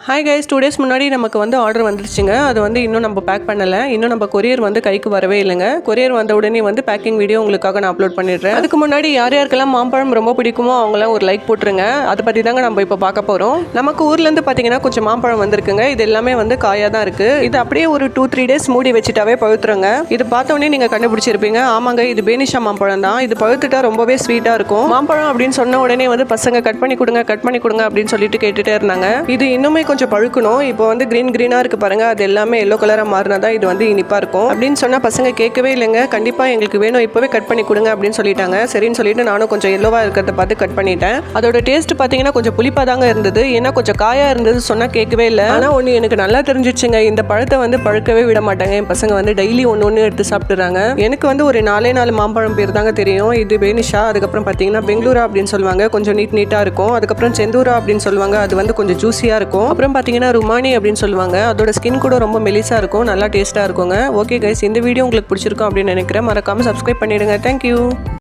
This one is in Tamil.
ஹாய் கைஸ், 2 டேஸ் முன்னாடி நமக்கு வந்து ஆர்டர் வந்துருச்சுங்க. அது வந்து இன்னும் நம்ம பேக் பண்ணலை. இன்னும் நம்ம கொரியர் வந்து கைக்கு வரவே இல்லைங்க. கொரியர் வந்த உடனே வந்து பேக்கிங் வீடியோ உங்களுக்காக நான் அப்லோட் பண்ணிடுறேன். அதுக்கு முன்னாடி யார் யாருக்கெல்லாம் மாம்பழம் ரொம்ப பிடிக்குமோ அவங்களாம் ஒரு லைக் போட்டுருங்க. அதை பற்றி தாங்க நம்ம இப்போ பார்க்க போகிறோம். நமக்கு ஊர்லேருந்து பார்த்தீங்கன்னா கொஞ்சம் மாம்பழம் வந்திருக்குங்க. இது எல்லாமே வந்து காயாக தான் இருக்குது. இது அப்படியே ஒரு 2-3 டேஸ் மூடி வச்சுட்டாவே பழுத்துருங்க. இது பார்த்தோன்னே நீங்கள் கண்டுபிடிச்சிருப்பீங்க. ஆமாங்க, இது பேனிஷா மாம்பழம் தான். இது பழுத்துட்டா ரொம்பவே ஸ்வீட்டாக இருக்கும். மாம்பழம் அப்படின்னு சொன்ன உடனே வந்து பசங்க கட் பண்ணி கொடுங்க அப்படின்னு சொல்லிட்டு கேட்டுட்டே இருந்தாங்க. இது இன்னுமே கொஞ்சம் பழுக்கணும். இப்போ வந்து கிரீனா இருக்கு பாருங்க, அது எல்லாமே எல்லோ கலரா மாறினதா இது வந்து இனிப்பா இருக்கும் அப்படின்னு சொன்னா பசங்க கேட்கவே இல்லைங்க. கண்டிப்பா எங்களுக்கு வேணும், இப்பவே கட் பண்ணி கொடுங்க அப்படின்னு சொல்லிட்டாங்க. சரின்னு சொல்லிட்டு நானும் கொஞ்சம் எல்லோவா இருக்கிறத பார்த்து கட் பண்ணிட்டேன். அதோட டேஸ்ட் பாத்தீங்கன்னா கொஞ்சம் புளிப்பா தாங்க இருந்தது. ஏன்னா கொஞ்சம் காயா இருந்தது, சொன்னா கேட்கவே இல்லை. ஆனா ஒண்ணு எனக்கு நல்லா தெரிஞ்சிச்சுங்க, இந்த பழத்தை வந்து பழுக்கவே விட மாட்டாங்க. என் பசங்க வந்து டெய்லி ஒன்னு எடுத்து சாப்பிட்டுறாங்க. எனக்கு வந்து ஒரு 4 மாம்பழம் பேர் தாங்க தெரியும். இது பேனிஷா, அதுக்கப்புறம் பாத்தீங்கன்னா பெங்களூரா அப்படின்னு சொல்லுவாங்க, கொஞ்சம் நீட்டா இருக்கும். அதுக்கப்புறம் செந்தூரா அப்படின்னு சொல்லுவாங்க, அது வந்து கொஞ்சம் ஜூசியா இருக்கும். அப்புறம் பாத்தீங்கன்னா ருமானி அப்படின்னு சொல்லுவாங்க, அதோட ஸ்கின் கூட ரொம்ப மெலிசா இருக்கும், நல்லா டேஸ்டா இருக்குங்க. ஓகே கைஸ், இந்த வீடியோ உங்களுக்கு பிடிச்சிருக்கும் அப்படின்னு நினைக்கிறேன். மறக்காம சப்ஸ்கிரைப் பண்ணிடுங்க. தேங்க்யூ.